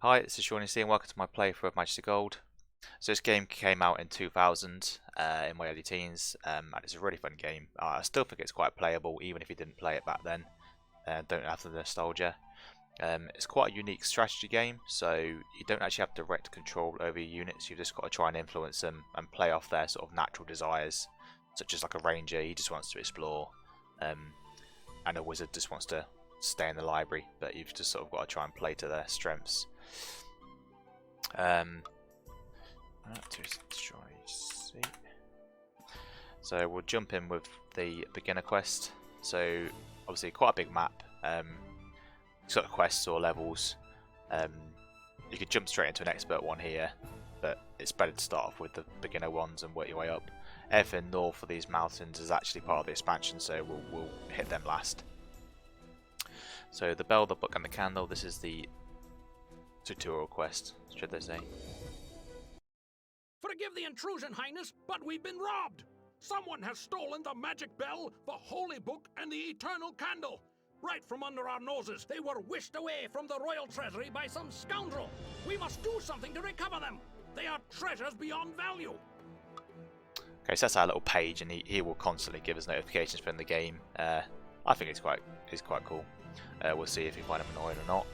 Hi, this is Shawnee C and welcome to my playthrough of Majesty Gold. So this game came out in 2000 in my early teens, and it's a really fun game. I still think it's quite playable even if you didn't play it back then. Don't have the nostalgia. It's quite a unique strategy game, so you don't actually have direct control over your units. You've just got to try and influence them and play off their sort of natural desires, such as like a ranger, he just wants to explore, and a wizard just wants to stay in the library, but you've just sort of got to try and play to their strengths. So we'll jump in with the beginner quest. So obviously quite a big map. Sort of quests or levels. You could jump straight into an expert one here, but it's better to start off with the beginner ones and work your way up. Everything north of these mountains is actually part of the expansion, so we'll hit them last. So the bell, the book, and the candle. This is the tutorial quest, should they say? Forgive the intrusion, Highness, but we've been robbed! Someone has stolen the magic bell, the holy book, and the eternal candle! Right from under our noses, they were whisked away from the royal treasury by some scoundrel! We must do something to recover them! They are treasures beyond value! Okay, so that's our little page, and he will constantly give us notifications from the game. I think it's quite cool. We'll see if you find him annoying or not.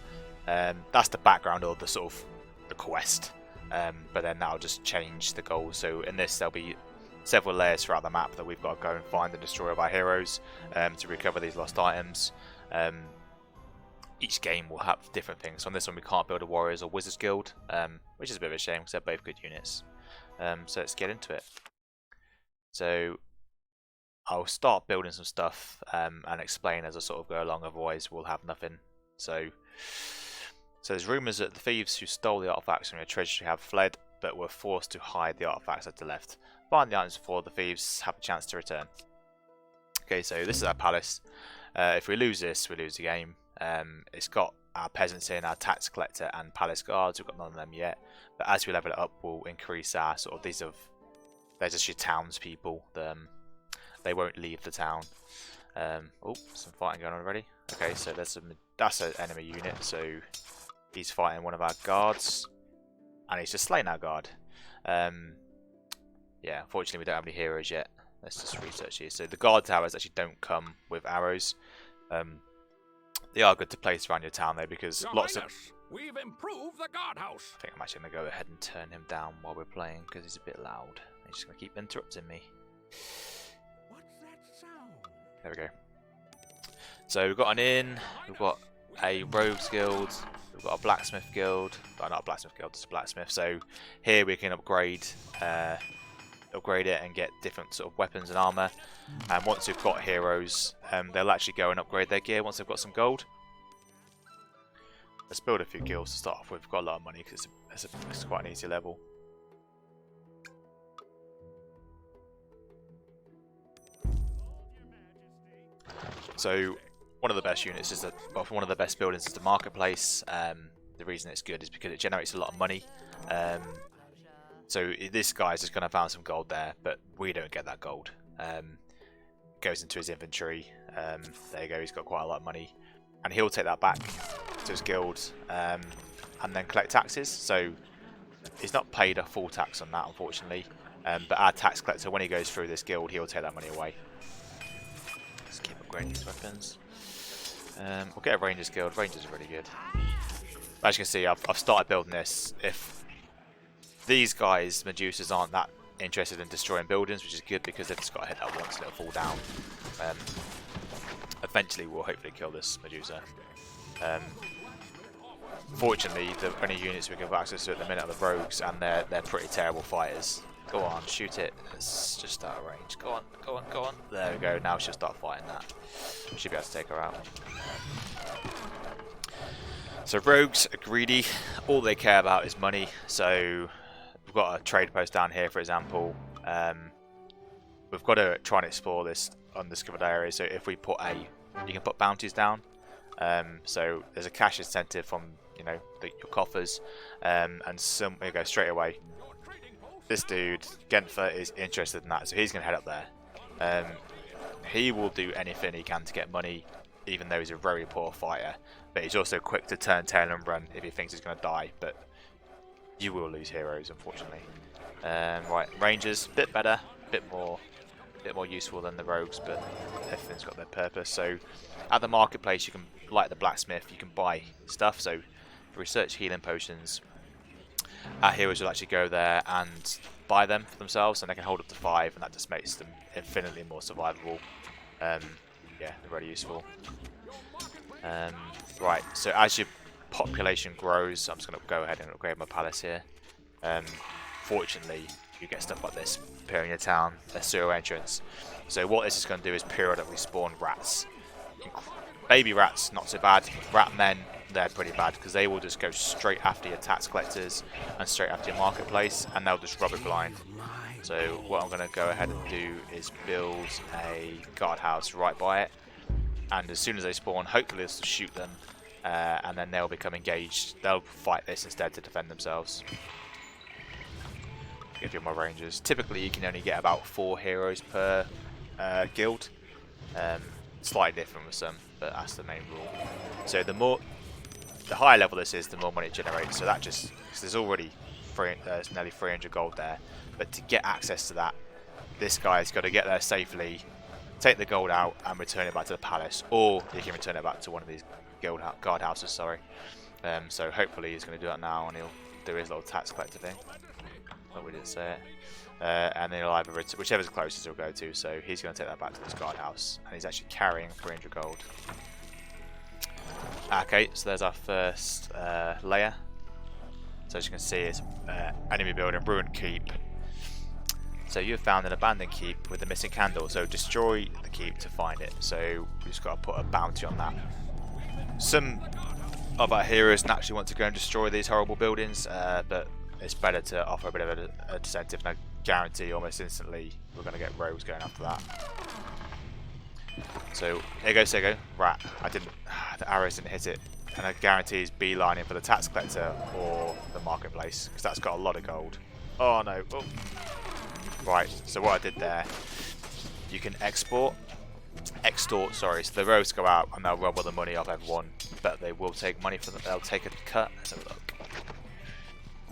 That's the background of the sort of the quest. But then that'll just change the goals. So in this there'll be several layers throughout the map that we've got to go and find and destroy our heroes to recover these lost items. Each game will have different things. So on this one we can't build a warriors or wizards guild, which is a bit of a shame because they're both good units. So let's get into it. So I'll start building some stuff and explain as I sort of go along, otherwise we'll have nothing. So there's rumours that the thieves who stole the artifacts from your treasury have fled, but were forced to hide the artifacts that they left. Find the items before the thieves have a chance to return. Okay, so this is our palace. If we lose this, we lose the game. It's got our peasants in, our tax collector, and palace guards. We've got none of them yet, but as we level it up, we'll increase our sort of they're just your townspeople. They won't leave the town. Oh, some fighting going on already. Okay, so that's an enemy unit. So he's fighting one of our guards, and he's just slain our guard. Yeah, unfortunately we don't have any heroes yet. Let's just research here. So the guard towers actually don't come with arrows. They are good to place around your town though, because we've improved the guardhouse. I think I'm actually going to go ahead and turn him down while we're playing because he's a bit loud. He's just going to keep interrupting me. What's that sound? There we go. So we've got an inn, we've got a rogues guild, we've got a blacksmith guild. Oh, not a blacksmith guild, just a blacksmith. So here we can upgrade it and get different sort of weapons and armor. And once we've got heroes, they'll actually go and upgrade their gear once they've got some gold. Let's build a few guilds to start off with. We've got a lot of money because it's quite an easy level. So one of the best units is one of the best buildings is the marketplace. The reason it's good is because it generates a lot of money. So this guy's just going to found some gold there, but we don't get that gold. Goes into his inventory. There you go. He's got quite a lot of money, and he'll take that back to his guild and then collect taxes. So he's not paid a full tax on that, unfortunately. But our tax collector, when he goes through this guild, he'll take that money away. Let's keep upgrading these weapons. We'll get a Rangers guild. Rangers are really good. As you can see, I've started building this. If these guys, Medusas, aren't that interested in destroying buildings, which is good because they've just got to hit that once and it'll fall down. Eventually, we'll hopefully kill this Medusa. Fortunately, the only units we can have access to at the minute are the rogues, and they're pretty terrible fighters. Go on, shoot it. It's just out of range. Go on, go on, go on. There we go. Now she'll start fighting that. We should be able to take her out. So rogues are greedy. All they care about is money. So we've got a trade post down here, for example. We've got to try and explore this undiscovered area. So if we put you can put bounties down. So there's a cash incentive from your coffers, and there you go, straight away. This dude, Gentfer, is interested in that, so he's going to head up there. He will do anything he can to get money, even though he's a very poor fighter. but he's also quick to turn tail and run if he thinks he's going to die. But you will lose heroes, unfortunately. Right, Rangers, bit better, bit more useful than the rogues, but everything's got their purpose. So at the marketplace, you can, like the blacksmith, you can buy stuff. So for research healing potions, our heroes will actually go there and buy them for themselves, and they can hold up to 5, and that just makes them infinitely more survivable. Yeah, they're really useful. Right, so as your population grows, I'm just going to go ahead and upgrade my palace here. Fortunately, you get stuff like this appear in your town, a sewer entrance. So what this is going to do is periodically spawn rats. Baby rats, not so bad. Rat men, they're pretty bad because they will just go straight after your tax collectors and straight after your marketplace, and they'll just rub it blind. So what I'm going to go ahead and do is build a guardhouse right by it, and as soon as they spawn, hopefully this will shoot them, and then they'll become engaged. They'll fight this instead to defend themselves. Give you my rangers. Typically you can only get about 4 heroes per guild. Slightly different with some, but that's the main rule. So the higher level this is, the more money it generates. So that just, there's already nearly 300 gold there. But to get access to that, this guy's got to get there safely, take the gold out and return it back to the palace, or you can return it back to one of these guard houses. Sorry. So hopefully he's going to do that now, and he'll do his little tax collector thing. But we didn't say it. And then he'll either whichever's closest he'll go to. So he's going to take that back to this guardhouse, and he's actually carrying 300 gold. Okay, so there's our first layer. So as you can see, it's enemy building, ruined keep. So you've found an abandoned keep with a missing candle. So destroy the keep to find it. So we just got to put a bounty on that. Some of our heroes naturally want to go and destroy these horrible buildings, but it's better to offer a bit of a incentive, and I guarantee almost instantly we're going to get rogues going after that. So here goes Sego. Rat. The arrows didn't hit it, and I guarantee he's beelining for the tax collector or the marketplace because that's got a lot of gold. Oh no! Oh. Right. So what I did there, you can extort. Sorry. So the rogues go out and they'll rob all the money off everyone, but they will take money from them. They'll take a cut. Let's have a look.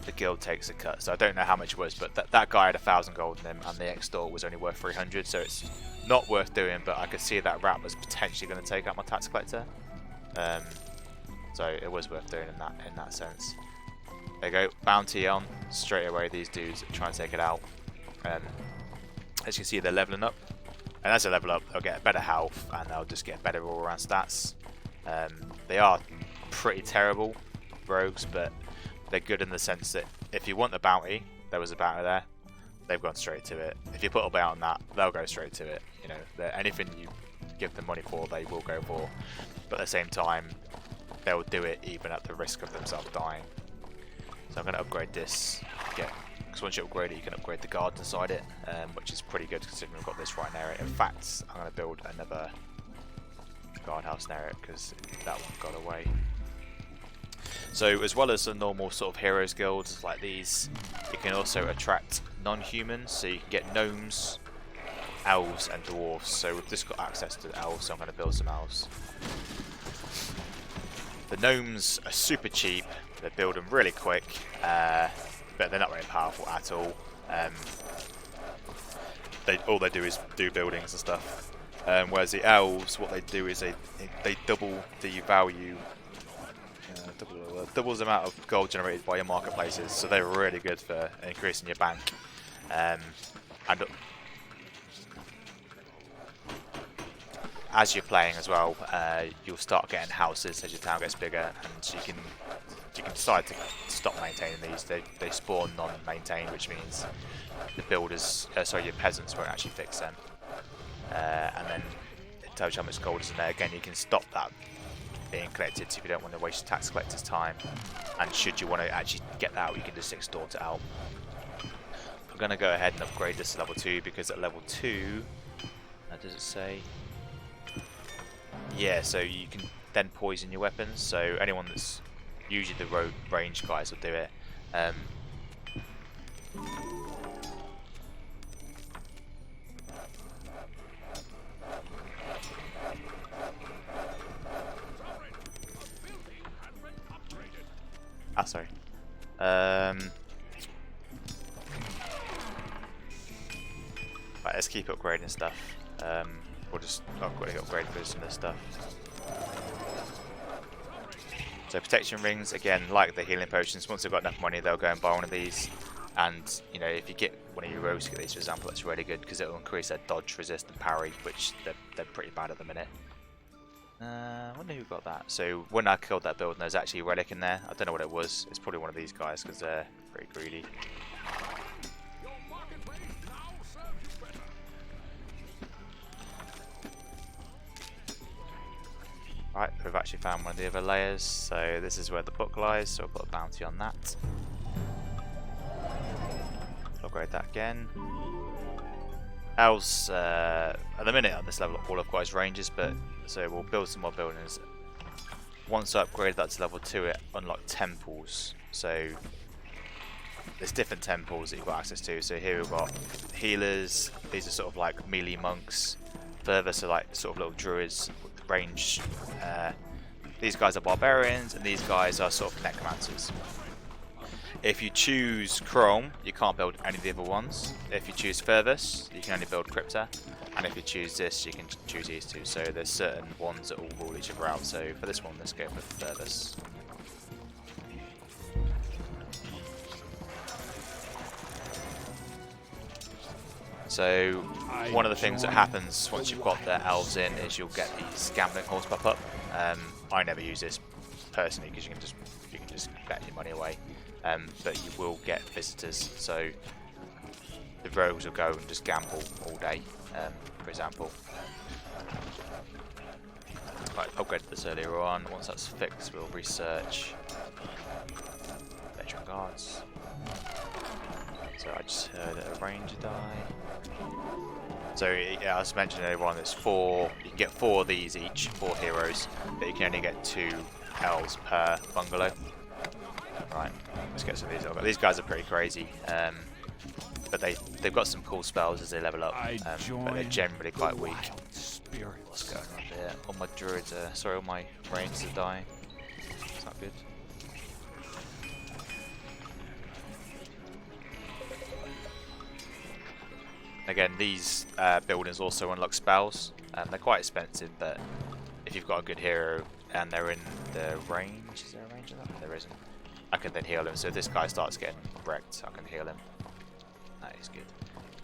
The guild takes a cut, so I don't know how much it was, but that guy had 1,000 gold in him, and the extort was only worth 300, so it's not worth doing. But I could see that rat was potentially going to take out my tax collector, so it was worth doing in that sense. There you go, bounty on straight away. These dudes try and take it out. As you can see, they're leveling up, and as they level up, they'll get better health, and they'll just get better all-around stats. They are pretty terrible rogues, but they're good in the sense that if you want the bounty, there was a bounty there, they've gone straight to it. If you put a bounty on that, they'll go straight to it. You know, anything you give them money for, they will go for. But at the same time, they'll do it even at the risk of themselves dying. So I'm going to upgrade this. Because once you upgrade it, you can upgrade the guard inside it, which is pretty good considering we've got this right near it. In fact, I'm going to build another guardhouse near it because that one got away. So as well as the normal sort of heroes guilds like these, you can also attract non-humans, so you can get gnomes, elves and dwarves. So we've just got access to elves, so I'm going to build some elves. The gnomes are super cheap, they build them really quick, but they're not very powerful at all. All they do is do buildings and stuff. Whereas the elves, what they do is they double the value. Doubles the amount of gold generated by your marketplaces, so they're really good for increasing your bank. And as you're playing as well, you'll start getting houses as your town gets bigger, and you can decide to stop maintaining these. They spawn non-maintained, which means the builders, your peasants won't actually fix them. And then it tells you how much gold is in there. Again, you can stop that being collected if you don't want to waste tax collectors' time, and should you want to actually get that out, you can just extort it out. I'm going to go ahead and upgrade this to level 2 because at level 2, does it say? Yeah, so you can then poison your weapons. So anyone that's usually the rogue range guys will do it. Ah, sorry. Right, let's keep upgrading stuff. We'll just upgrade for some of this stuff. So protection rings, again, like the healing potions, once they've got enough money, they'll go and buy one of these. And, you know, if you get one of your rogues to get these, for example, that's really good because it'll increase their dodge, resist, and parry, which they're pretty bad at the minute. I wonder who got that. So when I killed that build, there's actually a relic in there. I don't know what it was. It's probably one of these guys because they're pretty greedy. Right, we've actually found one of the other layers. So this is where the book lies. So we'll put a bounty on that. Upgrade that again. Elves, at the minute on this level, all I've got is ranges, but so we'll build some more buildings. Once I upgrade that to level 2, it unlocks temples. So there's different temples that you've got access to. So here we've got healers. These are sort of like melee monks. Further, so like sort of little druids with range. These guys are barbarians, and these guys are sort of necromancers. If you choose Chrome, you can't build any of the other ones. If you choose Furthest, you can only build Crypta. And if you choose this, you can choose these two. So there's certain ones that all rule each other out. So for this one, let's go with Furthest. So one of the things that happens once you've got the elves in is you'll get these gambling halls pop up. I never use this personally because you can just bet your money away. But you will get visitors, so the rogues will go and just gamble all day, for example. Right, upgraded this earlier on. Once that's fixed, we'll research veteran guards. So I just heard a ranger die. So yeah, as mentioned earlier on, there's 4. You can get 4 of these each, 4 heroes, but you can only get 2 elves per bungalow. Right, let's get some of these. These guys are pretty crazy, but they've got some cool spells as they level up, but they're generally quite weak. What's going on there? All my druids are, sorry, all my rangers are dying. It's not good. Again, these buildings also unlock spells. They're quite expensive, but if you've got a good hero and they're in the range, is there a range of that? There isn't. I can then heal him, so if this guy starts getting wrecked, I can heal him. That is good.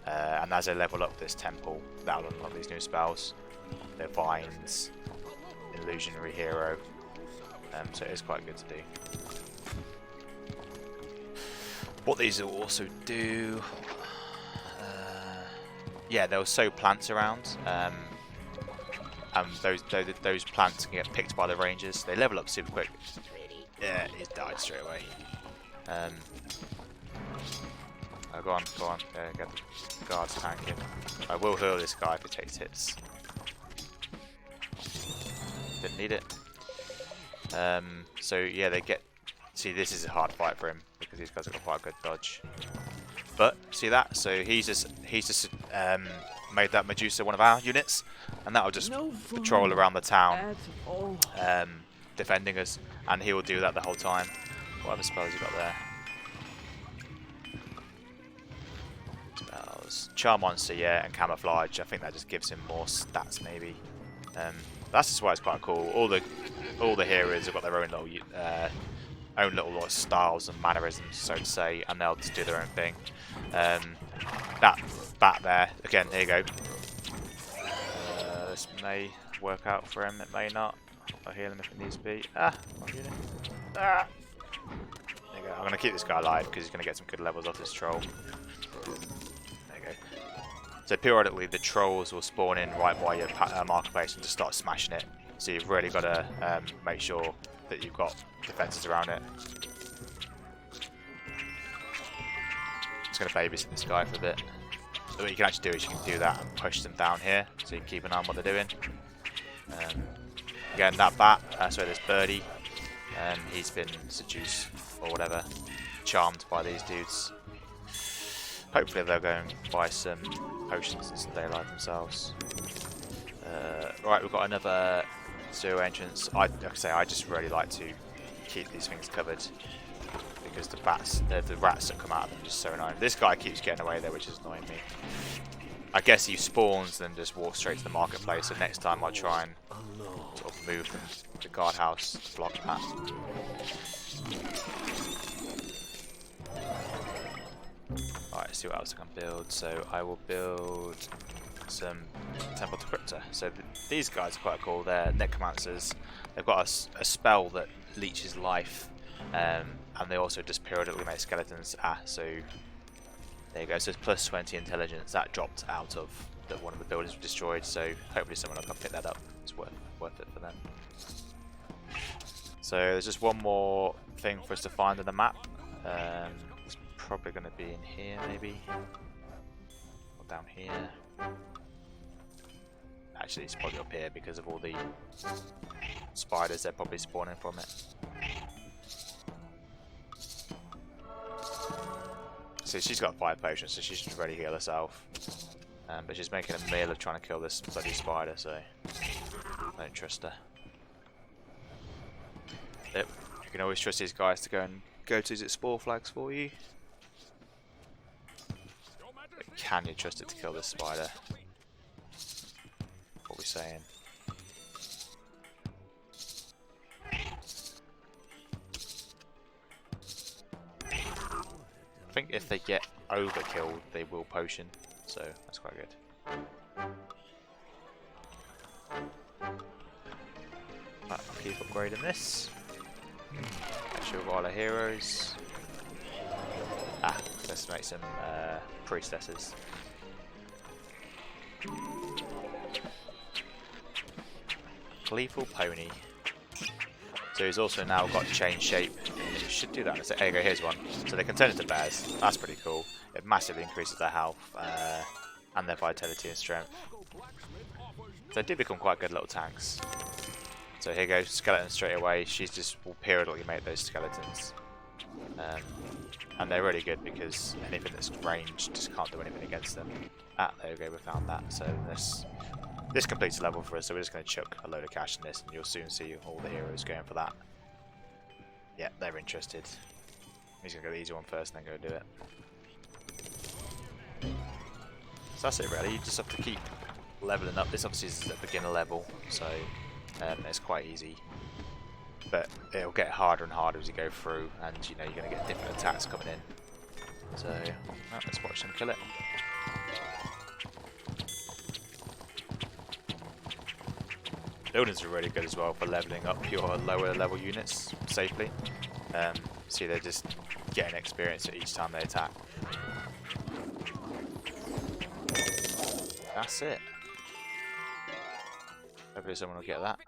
And as I level up this temple, that'll unlock these new spells. They're vines, illusionary hero, so it is quite good to do. What these will also do, yeah, they'll sow plants around, and those plants can get picked by the rangers. They level up super quick. Yeah, he died straight away. Oh, go on. Get the guards tanking. I will heal this guy if he takes hits. Didn't need it. So yeah, they get. See, this is a hard fight for him because these guys have got quite a good dodge. But see that? So he's just made that Medusa one of our units, and that'll just patrol around the town, defending us, and he will do that the whole time. Whatever spells you got there. Spells. Charm Monster, yeah, and Camouflage. I think that just gives him more stats, maybe. That's just why it's quite cool. All the heroes have got their own little styles and mannerisms, so to say, and they'll just do their own thing. That bat there, again, here you go. This may work out for him, it may not. I'll heal him if it needs to be. There you go. I'm going to keep this guy alive because he's going to get some good levels off this troll. There you go. So periodically the trolls will spawn in right by your marketplace and just start smashing it. So you've really got to make sure that you've got defences around it. Just going to babysit this guy for a bit. So what you can actually do is you can do that and push them down here, so you can keep an eye on what they're doing. Again, that bat, sorry, this birdie, he's been seduced or whatever, charmed by these dudes. Hopefully they'll go and buy some potions and stay alive themselves. Right, we've got another sewer entrance. Like I say, I just really like to keep these things covered because the rats that come out of them are just so annoying. This guy keeps getting away there, which is annoying me. I guess he spawns and then just walks straight to the marketplace. So next time I'll try and sort of move them to guardhouse to block that. Alright, let's see what else I can build. So I will build some Temple to Crypta. So these guys are quite cool. They're necromancers. They've got a spell that leeches life, and they also just periodically make skeletons. So there you go. So it's plus 20 intelligence. That dropped out of one of the buildings we destroyed. So hopefully someone will come pick that up. It's worth it for them. So there's just one more thing for us to find on the map. It's probably going to be in here, maybe, or down here. Actually, it's probably up here because of all the spiders they're probably spawning from it. So she's got 5 potions, so she should ready heal herself. But she's making a meal of trying to kill this bloody spider, so I don't trust her. Yep, you can always trust these guys to go to its spore flags for you. But can you trust it to kill this spider? What are we saying? I think if they get overkilled, they will potion, so that's quite good. Right, I'll keep upgrading this. Make sure we've got all our heroes. Let's make some priestesses. Lethal pony. So he's also now got change shape. You should do that. There you go, here's one. So they can turn into bears. That's pretty cool. It massively increases their health and their vitality and strength. So they do become quite good little tanks. So here goes skeleton straight away. She's just will periodically make those skeletons. And they're really good because anything that's ranged just can't do anything against them. There we go, we found that. So this completes the level for us, so we're just going to chuck a load of cash in this and you'll soon see all the heroes going for that. Yeah, they're interested. He's going to go the easy one first and then go do it. So that's it really, you just have to keep leveling up. This obviously is a beginner level, so it's quite easy. But it'll get harder and harder as you go through, and you know you're going to get different attacks coming in. So let's watch them kill it. Buildings are really good as well for leveling up your lower level units safely. See, they're just getting experience each time they attack. That's it. Hopefully someone will get that.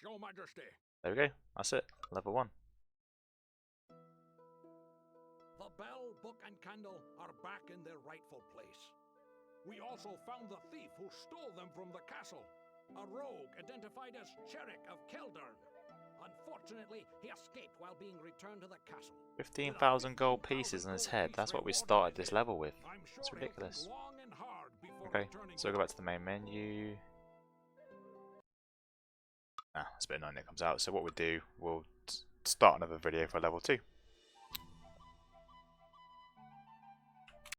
Your Majesty. There we go. That's it. Level 1. The bell, book, and candle are back in their rightful place. We also found the thief who stole them from the castle. A rogue identified as Cherrick of Keldern. Unfortunately, he escaped while being returned to the castle. 15,000 gold pieces on his head. That's what we started this level with. It's ridiculous. Okay, so we'll go back to the main menu. It's a bit annoying it comes out. So what we'll do, we'll start another video for level 2.